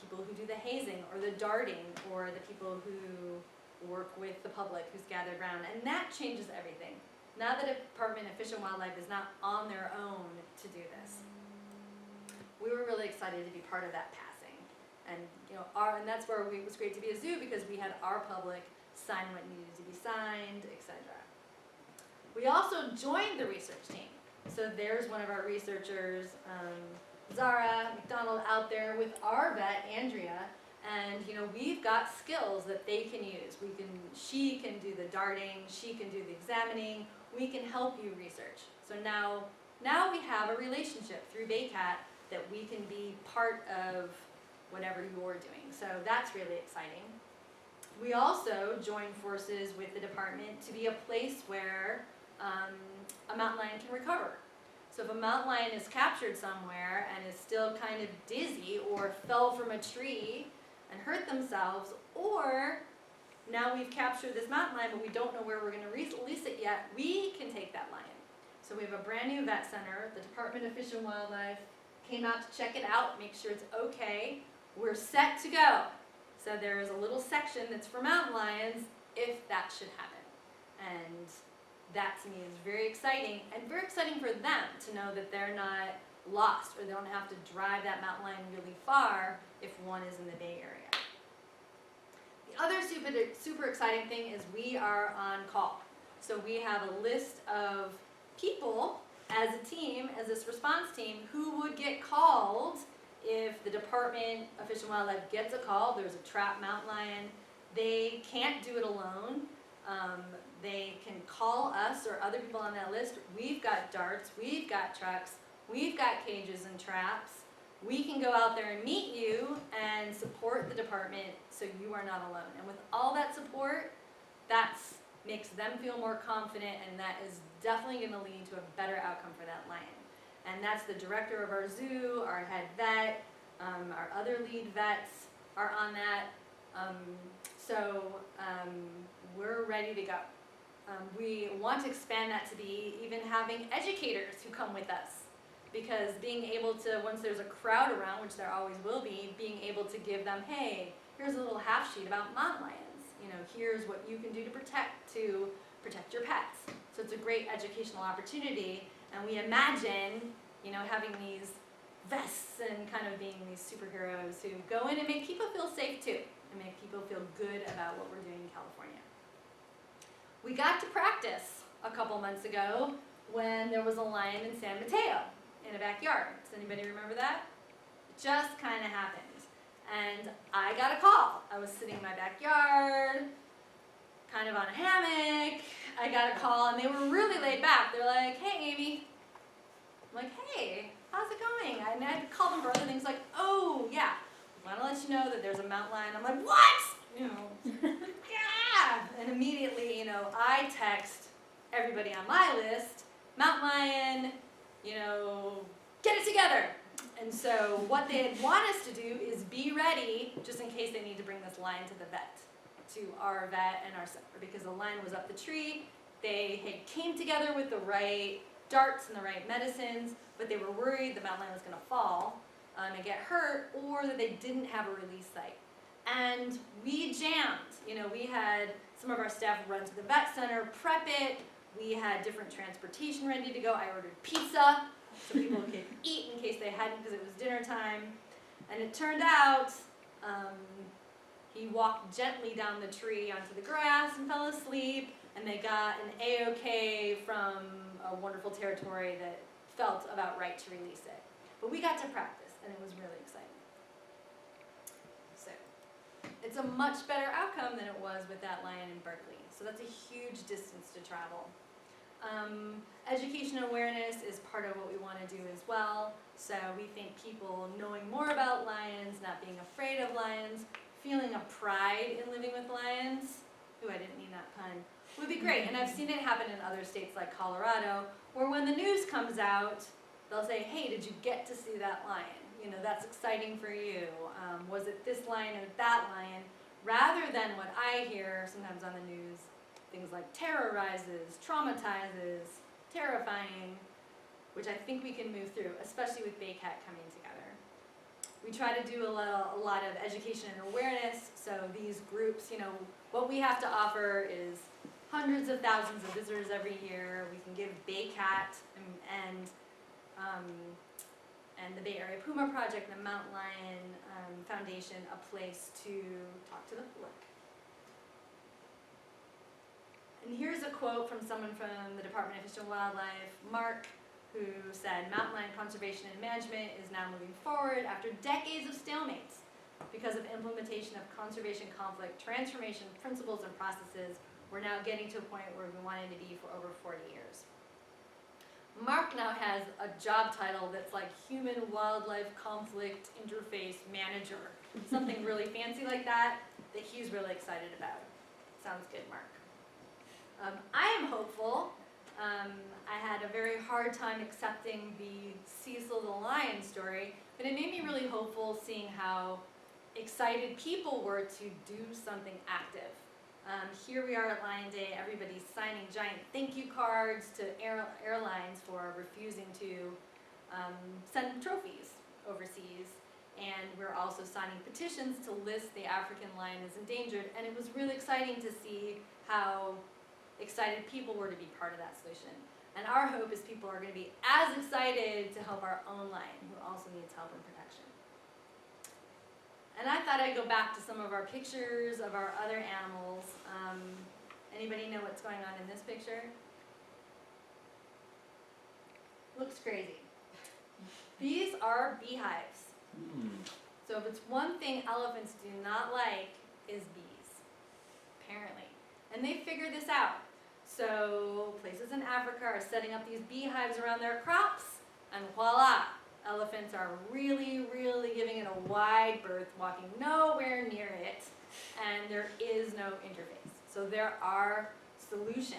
people who do the hazing or the darting, or the people who work with the public who's gathered around. And that changes everything. Now the Department of Fish and Wildlife is not on their own to do this. We were really excited to be part of that passing. And and that's where it was great to be a zoo, because we had our public sign what needed to be signed, etc. We also joined the research team. So there's one of our researchers, Zara McDonald, out there with our vet, Andrea, and we've got skills that they can use. She can do the darting, she can do the examining, we can help you research. So now we have a relationship through BayCat that we can be part of whatever you're doing. So that's really exciting. We also joined forces with the department to be a place where a mountain lion can recover. So if a mountain lion is captured somewhere and is still kind of dizzy, or fell from a tree and hurt themselves, or now we've captured this mountain lion but we don't know where we're going to release it yet, we can take that lion. So we have a brand new vet center. The Department of Fish and Wildlife came out to check it out, make sure it's okay. We're set to go. So there's a little section that's for mountain lions if that should happen. And that to me is very exciting, and very exciting for them to know that they're not lost, or they don't have to drive that mountain lion really far if one is in the Bay Area. The other super exciting thing is we are on call. So we have a list of people as a team, as this response team, who would get called if the Department of Fish and Wildlife gets a call. There's a trapped mountain lion. They can't do it alone. They can call us or other people on that list. We've got darts, we've got trucks, we've got cages and traps. We can go out there and meet you and support the department so you are not alone. And with all that support, that's makes them feel more confident, and that is definitely going to lead to a better outcome for that lion. And that's the director of our zoo, our head vet, our other lead vets are on that. We're ready to go. We want to expand that to be even having educators who come with us, because being able to, once there's a crowd around, which there always will be, being able to give them, hey, here's a little half sheet about mountain lions. Here's what you can do to protect your pets. So it's a great educational opportunity, and we imagine, having these vests and kind of being these superheroes who go in and make people feel safe too, and make people feel good about what we're doing in California. We got to practice a couple months ago when there was a lion in San Mateo in a backyard. Does anybody remember that? It just kind of happened. And I got a call. I was sitting in my backyard, kind of on a hammock. I got a call, and they were really laid back. They're like, hey, Amy. I'm like, hey, how's it going? And I'd call them for other things like, oh, yeah, I want to let you know that there's a mountain lion. I'm like, what? Yeah. And immediately, I text everybody on my list, mountain lion, get it together. And so what they'd want us to do is be ready just in case they need to bring this lion to the vet, to our vet and our center, because the lion was up the tree. They had came together with the right darts and the right medicines, but they were worried the mountain lion was going to fall and get hurt, or that they didn't have a release site. And we jammed. We had some of our staff run to the vet center, prep it. We had different transportation ready to go. I ordered pizza so people could eat in case they hadn't, because it was dinner time. And it turned out he walked gently down the tree onto the grass and fell asleep, and they got an A-OK from a wonderful territory that felt about right to release it. But we got to practice, and it was really exciting. So it's a much better outcome than it was with that lion in Berkeley. So that's a huge distance to travel. Education and awareness is part of what we want to do as well. So we think people knowing more about lions, not being afraid of lions, feeling a pride in living with lions, ooh, I didn't mean that pun, would be great. And I've seen it happen in other states like Colorado, where when the news comes out, they'll say, hey, did you get to see that lion? That's exciting for you. Was it this lion or that lion? Rather than what I hear sometimes on the news, things like terrorizes, traumatizes, terrifying, which I think we can move through, especially with BayCat coming together. We try to do a lot of education and awareness, so these groups, what we have to offer is hundreds of thousands of visitors every year. We can give BayCat and the Bay Area Puma Project, the Mountain Lion Foundation, a place to talk to the public. And here's a quote from someone from the Department of Fish and Wildlife, Mark, who said, mountain lion conservation and management is now moving forward after decades of stalemates because of implementation of conservation conflict, transformation principles and processes. We're now getting to a point where we wanted to be for over 40 years. Mark now has a job title that's like Human-Wildlife Conflict Interface Manager, something really fancy like that he's really excited about. Sounds good, Mark. I am hopeful. I had a very hard time accepting the Cecil the lion story, but it made me really hopeful seeing how excited people were to do something active. Here we are at Lion Day, everybody's signing giant thank you cards to airlines for refusing to send trophies overseas. And we're also signing petitions to list the African lion as endangered. And it was really exciting to see how excited people were to be part of that solution. And our hope is people are going to be as excited to help our own lion, who also needs help and protection. And I thought I'd go back to some of our pictures of our other animals. Anybody know what's going on in this picture? Looks crazy. These are beehives. So if it's one thing elephants do not like, is bees, apparently. And they figured this out. So places in Africa are setting up these beehives around their crops, and voila, elephants are really, really giving it a wide berth, walking nowhere near it, and there is no interface. So there are solutions.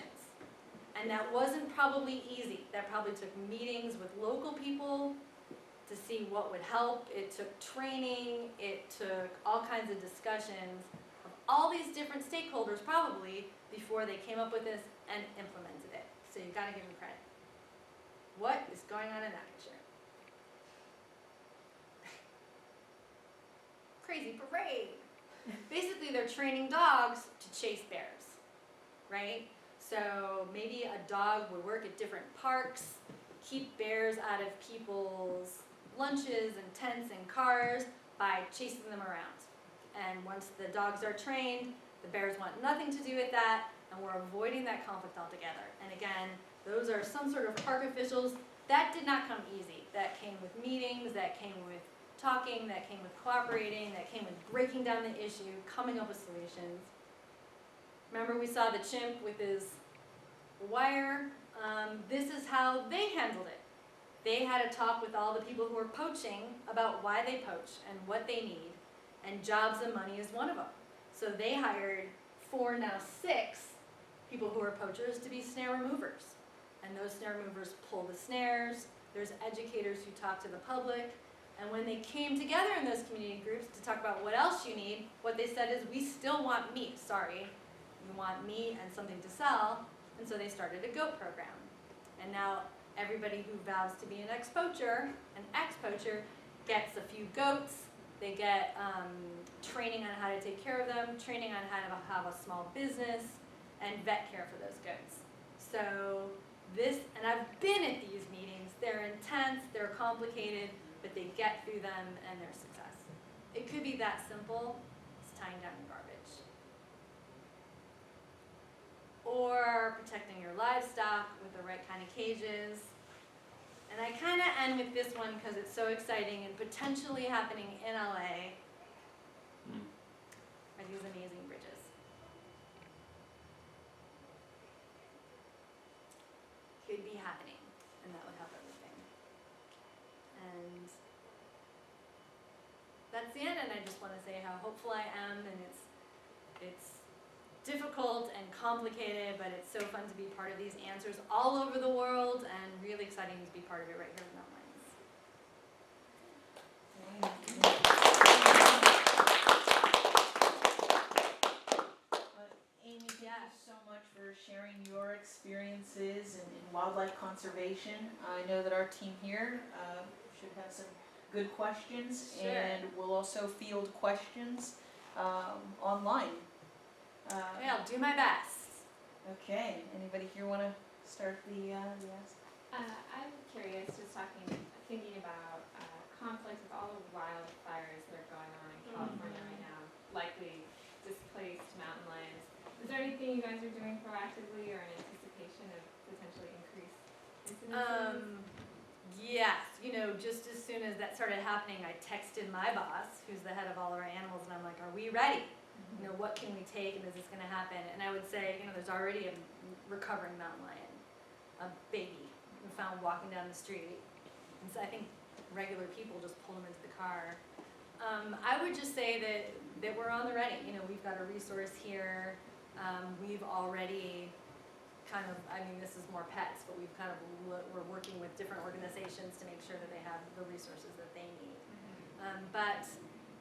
And that wasn't probably easy. That probably took meetings with local people to see what would help. It took training, it took all kinds of discussions of all these different stakeholders probably before they came up with this and implemented it. So you've got to give them credit. What is going on in that picture? Crazy parade. Basically, they're training dogs to chase bears, right? So maybe a dog would work at different parks, keep bears out of people's lunches and tents and cars by chasing them around. And once the dogs are trained, the bears want nothing to do with that, and we're avoiding that conflict altogether. And again, those are some sort of park officials. That did not come easy. That came with meetings, that came with talking, that came with cooperating, that came with breaking down the issue, coming up with solutions. Remember we saw the chimp with his wire? This is how they handled it. They had a talk with all the people who were poaching about why they poach and what they need, and jobs and money is one of them. So they hired 4, now 6 people who are poachers to be snare removers. And those snare removers pull the snares. There's educators who talk to the public. And when they came together in those community groups to talk about what else you need, what they said is, we still want meat, sorry. We want meat and something to sell. And so they started a goat program. And now everybody who vows to be an ex-poacher gets a few goats. They get training on how to take care of them, training on how to have a small business, and vet care for those goats. So this, and I've been at these meetings, they're intense, they're complicated, but they get through them and they're success. It could be that simple, it's tying down your garbage. Or protecting your livestock with the right kind of cages. And I kind of end with this one because it's so exciting and potentially happening in LA. Are these amazing bridges. Could be happening, and that would help everything. And that's the end, and I just want to say how hopeful I am, and it's difficult and complicated, but it's so fun to be part of these answers all over the world, and really exciting to be part of it right here in Mountain Amy, thank you so much for sharing your experiences in wildlife conservation. I know that our team here should have some good questions, Sure. and we'll also field questions online. Okay, I'll do my best. Okay, anybody here want to start the ask? I'm curious, just thinking about conflict with all the wildfires that are going on in California right now, likely displaced mountain lions. Is there anything you guys are doing proactively or in anticipation of potentially increased incidences? Yes, just as soon as that started happening, I texted my boss, who's the head of all of our animals, and I'm like, are we ready? What can we take, and is this going to happen? And I would say, there's already a recovering mountain lion, a baby, found walking down the street. And so I think regular people just pulled him into the car. I would just say that we're on the ready. We've got a resource here. We've already this is more pets, but we're working with different organizations to make sure that they have the resources that they need. But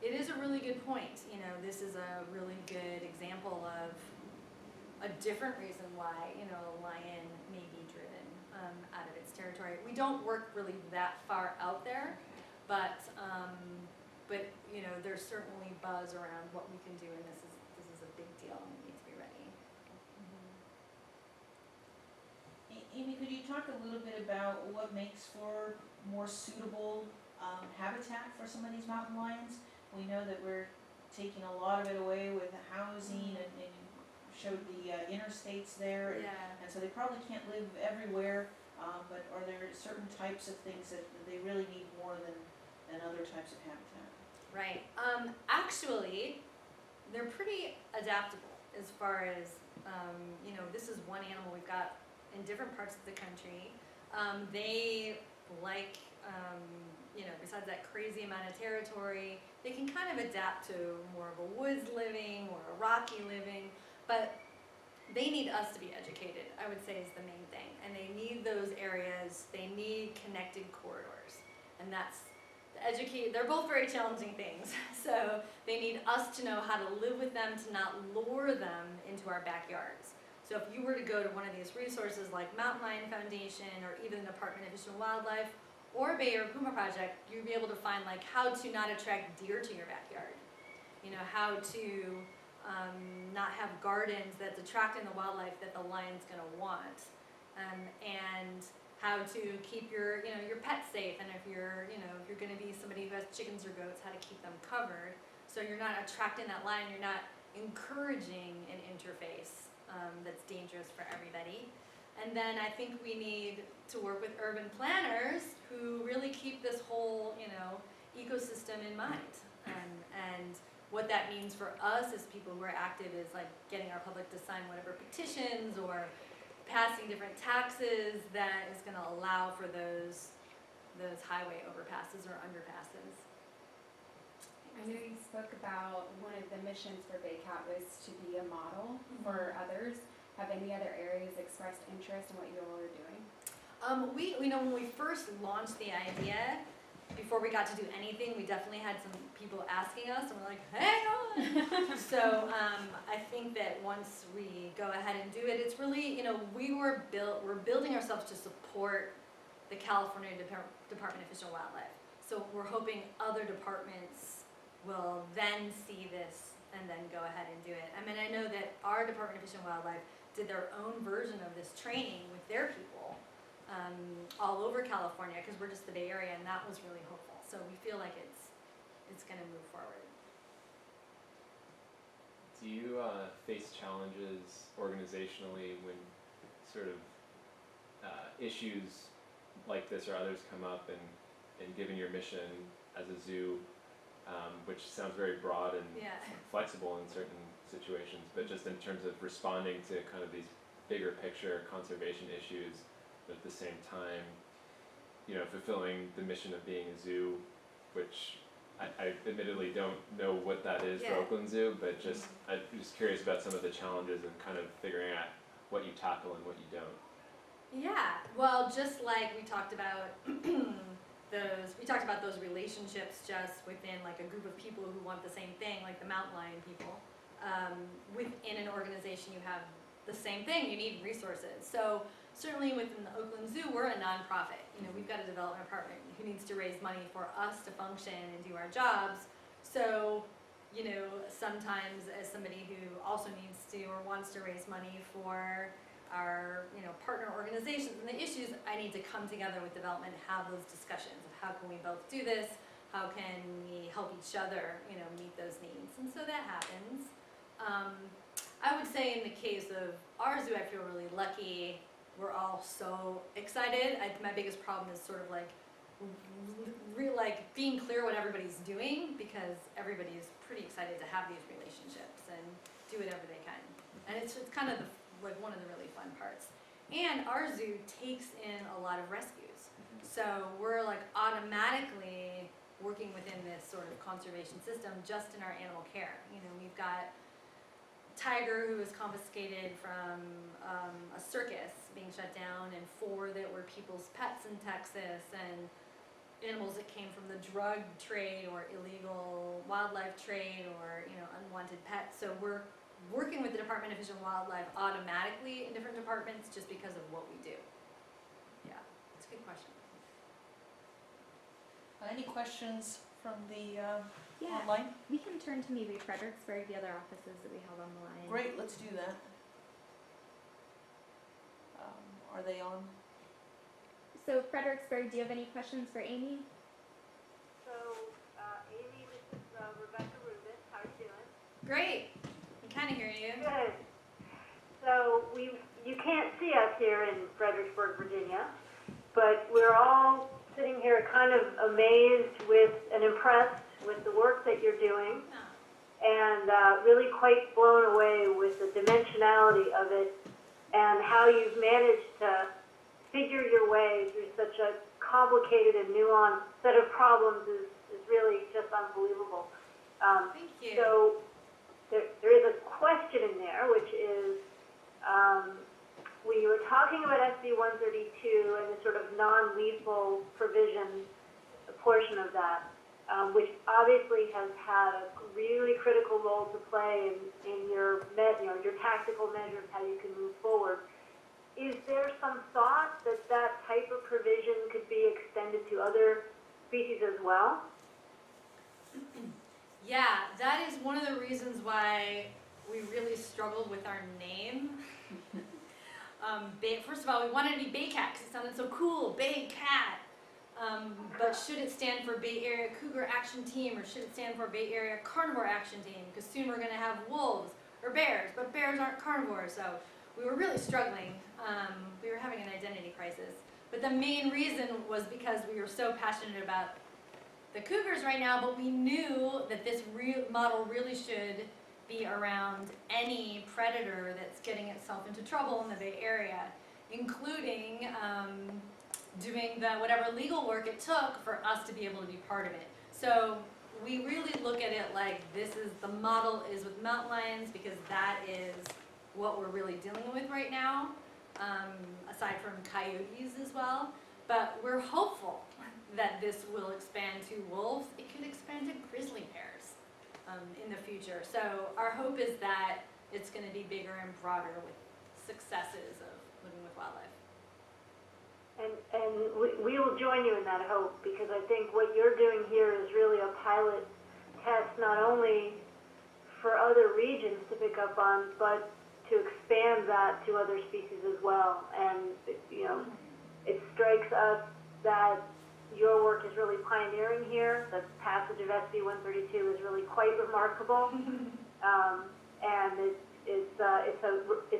it is a really good point. This is a really good example of a different reason why, a lion may be driven out of its territory. We don't work really that far out there, but there's certainly buzz around what we can do, and this is a big deal, and we need to be ready. Amy, could you talk a little bit about what makes for more suitable habitat for some of these mountain lions? We know that we're taking a lot of it away with housing, and you showed the interstates there, and so they probably can't live everywhere, but are there certain types of things that they really need more than other types of habitat? Right. Actually, they're pretty adaptable as far as, this is one animal we've got in different parts of the country. They like, besides that crazy amount of territory, they can kind of adapt to more of a woods living or a rocky living, but they need us to be educated, I would say, is the main thing. And they need those areas, they need connected corridors. And that's, they're both very challenging things. So they need us to know how to live with them, to not lure them into our backyards. So if you were to go to one of these resources like Mountain Lion Foundation or even the Department of Fish and Wildlife or Bay Area Puma Project, you'd be able to find like how to not attract deer to your backyard. You know, how to not have gardens that's attracting the wildlife that the lion's going to want, and how to keep your, you know, your pets safe, and if you're, you know, if you're going to be somebody who has chickens or goats, how to keep them covered, so you're not attracting that lion, you're not encouraging an interface that's dangerous for everybody. And then I think we need to work with urban planners who really keep this whole, you know, ecosystem in mind, and what that means for us as people who are active is like getting our public to sign whatever petitions or passing different taxes that is going to allow for those highway overpasses or underpasses. I know you spoke about one of the missions for BayCat was to be a model for others. Have any other areas expressed interest in what you all are doing? We know when we first launched the idea, before we got to do anything, we definitely had some people asking us, and we're like, hang on. So I think that once we go ahead and do it, it's really, you know, we're building ourselves to support the California Department of Fish and Wildlife. So we're hoping other departments will then see this and then go ahead and do it. I mean, I know that our Department of Fish and Wildlife did their own version of this training with their people. All over California, because we're just the Bay Area, and that was really hopeful. So we feel like it's going to move forward. Do you face challenges organizationally when sort of issues like this or others come up, and given your mission as a zoo, which sounds very broad and flexible in certain situations, but just in terms of responding to kind of these bigger picture conservation issues, but at the same time, you know, fulfilling the mission of being a zoo, which I admittedly don't know what that is for Oakland Zoo, but just I'm just curious about some of the challenges and kind of figuring out what you tackle and what you don't. Yeah, well, just like we talked about those relationships just within like a group of people who want the same thing, like the Mountain Lion people. Within an organization, you have the same thing. You need resources. So certainly within the Oakland Zoo, we're a nonprofit. You know, we've got a development department who needs to raise money for us to function and do our jobs. So, you know, sometimes as somebody who also needs to or wants to raise money for our, you know, partner organizations and the issues, I need to come together with development and have those discussions of how can we both do this, how can we help each other, you know, meet those needs. And so that happens. I would say in the case of our zoo, I feel really lucky. We're all so excited. My biggest problem is sort of like being clear what everybody's doing, because everybody is pretty excited to have these relationships and do whatever they can. And it's kind of like one of the really fun parts. And our zoo takes in a lot of rescues. So we're like automatically working within this sort of conservation system just in our animal care. You know, we've got tiger who was confiscated from a circus being shut down, and 4 that were people's pets in Texas, and animals that came from the drug trade or illegal wildlife trade or, you know, unwanted pets. So we're working with the Department of Fish and Wildlife automatically in different departments just because of what we do. Yeah, it's a good question. Any questions from the Yeah, online? we can turn to maybe Fredericksburg, the other offices that we have on the line. Great, let's do that. Are they on? So Fredericksburg, do you have any questions for Amy? So, Amy, this is Rebecca Rubin. How are you doing? Great. I kind of hear you. Good. So, you can't see us here in Fredericksburg, Virginia, but we're all sitting here kind of amazed with and impressed with the work that you're doing, and really quite blown away with the dimensionality of it and how you've managed to figure your way through such a complicated and nuanced set of problems is really just unbelievable. Thank you. So there is a question in there, which is, we were talking about SB 132 and the sort of non-lethal provision portion of that, which obviously has had a really critical role to play in your tactical measures, how you can move forward. Is there some thought that that type of provision could be extended to other species as well? Yeah, that is one of the reasons why we really struggled with our name. First of all, we wanted to be Baycat because it sounded so cool, Baycat. But should it stand for Bay Area Cougar Action Team, or should it stand for Bay Area Carnivore Action Team? Because soon we're going to have wolves or bears, but bears aren't carnivores, so we were really struggling. We were having an identity crisis. But the main reason was because we were so passionate about the cougars right now, but we knew that this model really should be around any predator that's getting itself into trouble in the Bay Area, including doing whatever legal work it took for us to be able to be part of it. So we really look at it like the model is with mountain lions, because that is what we're really dealing with right now, aside from coyotes as well. But we're hopeful that this will expand to wolves. It could expand to grizzly bears in the future. So our hope is that it's going to be bigger and broader with successes of living with wildlife. And we will join you in that hope, because I think what you're doing here is really a pilot test, not only for other regions to pick up on, but to expand that to other species as well. And, it strikes us that your work is really pioneering here. The passage of SB 132 is really quite remarkable. And it's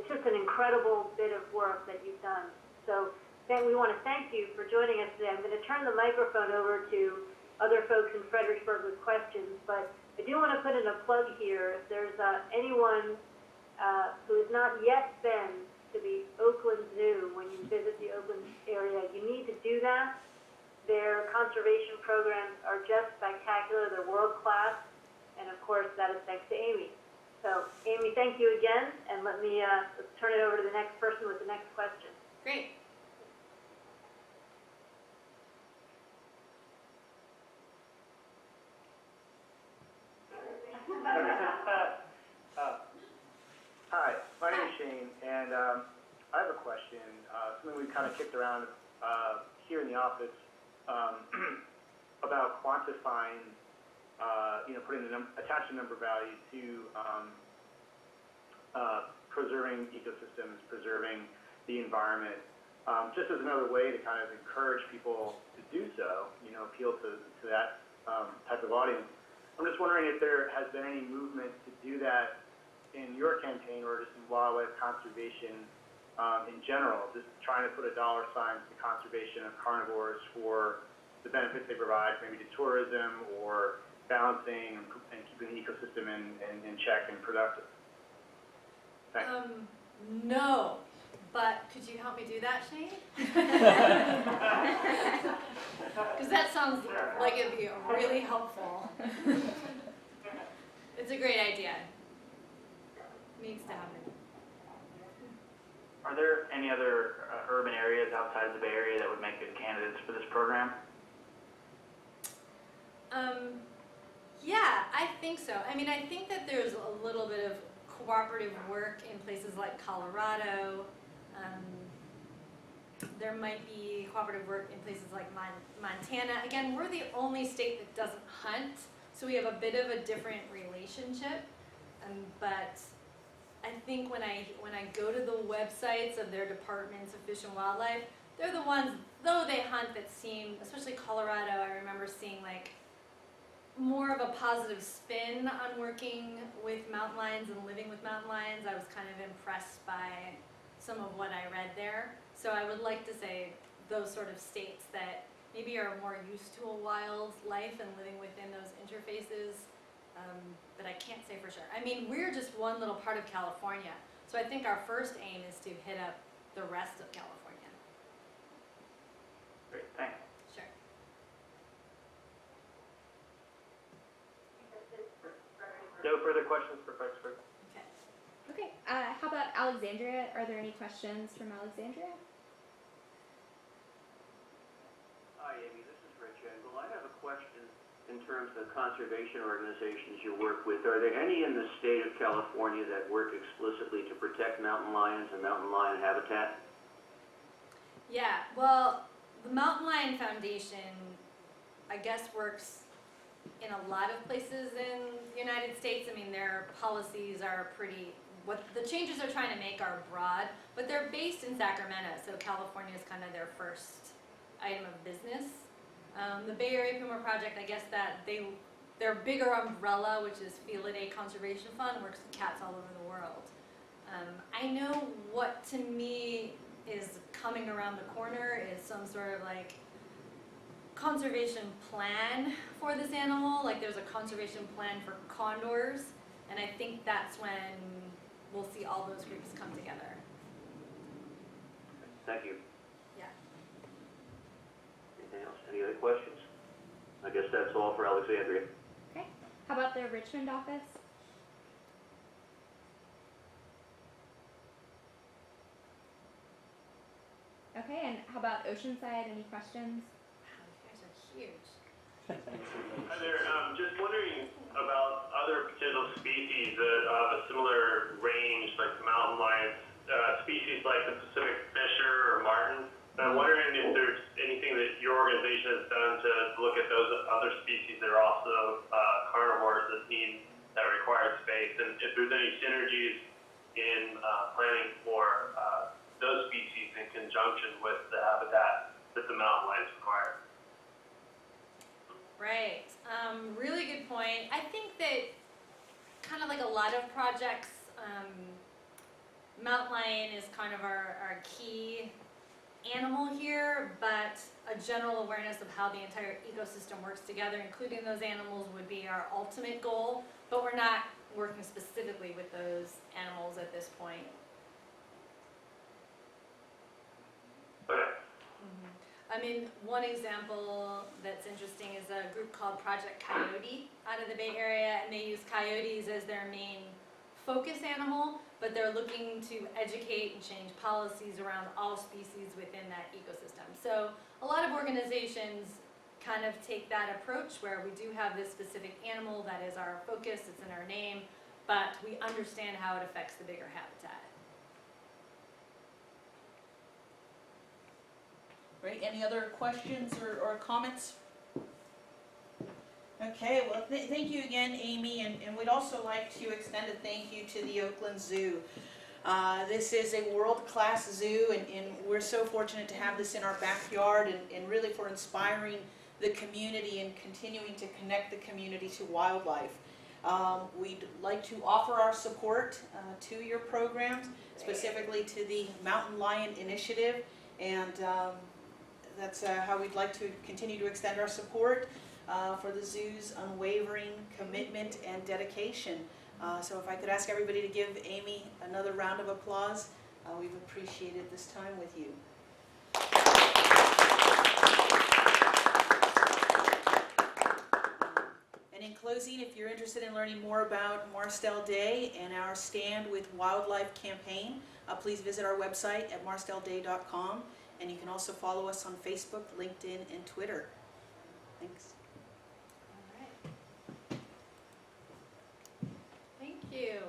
just an incredible bit of work that you've done. So we want to thank you for joining us today. I'm going to turn the microphone over to other folks in Fredericksburg with questions, but I do want to put in a plug here. If there's anyone who has not yet been to the Oakland Zoo when you visit the Oakland area, you need to do that. Their conservation programs are just spectacular. They're world-class, and of course, that is thanks to Amy. So, Amy, thank you again, and let's turn it over to the next person with the next question. Great. Hi, my name is Shane, and I have a question. Something we kind of kicked around here in the office about quantifying, attaching number value to preserving ecosystems, preserving the environment, just as another way to kind of encourage people to do so, appeal to that type of audience. I'm just wondering if there has been any movement to do that in your campaign, or just in wildlife conservation in general, just trying to put a dollar sign to the conservation of carnivores for the benefits they provide, maybe to tourism or balancing and keeping the ecosystem in check and productive. Thanks. No, but could you help me do that, Shane? Because that sounds like it'd be really helpful. It's a great idea. Needs to happen. Are there any other urban areas outside of the Bay Area that would make good candidates for this program? Yeah, I think so. I mean, I think that there's a little bit of cooperative work in places like Colorado. There might be cooperative work in places like Montana. Again, we're the only state that doesn't hunt, so we have a bit of a different relationship. But I think when I go to the websites of their departments of Fish and Wildlife, they're the ones, though they hunt, that seem, especially Colorado, I remember seeing like more of a positive spin on working with mountain lions and living with mountain lions. I was kind of impressed by some of what I read there. So I would like to say those sort of states that maybe are more used to a wild life and living within those interfaces. But I can't say for sure. I mean, we're just one little part of California. So I think our first aim is to hit up the rest of California. Great, thanks. Sure. No further questions for Fredericksburg. Okay. Okay, How about Alexandria? Are there any questions from Alexandria? Hi, Amy. This is Rich Engel. I have a question in terms of the conservation organizations you work with. Are there any in the state of California that work explicitly to protect mountain lions and mountain lion habitat? Yeah, well, the Mountain Lion Foundation, I guess, works in a lot of places in the United States. I mean, their policies are pretty, what the changes they're trying to make are broad, but they're based in Sacramento, so California is kind of their first item of business. The Bay Area Puma Project, I guess that their bigger umbrella, which is Felidae Conservation Fund, works with cats all over the world. I know what to me is coming around the corner is some sort of like conservation plan for this animal. Like there's a conservation plan for condors, and I think that's when we'll see all those groups come together. Thank you. Yeah. Anything else? Any other questions? I guess that's all for Alexandria. Okay. How about the Richmond office? Okay, and how about Oceanside? Any questions? Wow, you guys are huge. Hi there. Just wondering about other potential species of a similar range, like the mountain lions, species like the Pacific fisher or marten. And I'm wondering if there's anything that your organization has done to look at those other species that are also carnivores that require space, and if there's any synergies in planning for those species in conjunction with the habitat that the mountain lions require. Right. Really good point. I think that kind of like a lot of projects, mountain lion is kind of our key animal here, but a general awareness of how the entire ecosystem works together, including those animals, would be our ultimate goal, but we're not working specifically with those animals at this point. I mean, one example that's interesting is a group called Project Coyote out of the Bay Area, and they use coyotes as their main focus animal, but they're looking to educate and change policies around all species within that ecosystem. So a lot of organizations kind of take that approach where we do have this specific animal that is our focus, it's in our name, but we understand how it affects the bigger habitat. Great. Any other questions or comments? Okay, well, thank you again, Amy, and we'd also like to extend a thank you to the Oakland Zoo. This is a world-class zoo, and we're so fortunate to have this in our backyard, and really for inspiring the community and continuing to connect the community to wildlife. We'd like to offer our support to your programs, specifically to the Mountain Lion Initiative, and that's how we'd like to continue to extend our support for the zoo's unwavering commitment and dedication. So if I could ask everybody to give Amy another round of applause, we've appreciated this time with you. And in closing, if you're interested in learning more about Marstel Day and our Stand with Wildlife campaign, please visit our website at marstelday.com. And you can also follow us on Facebook, LinkedIn, and Twitter. Thanks. All right. Thank you.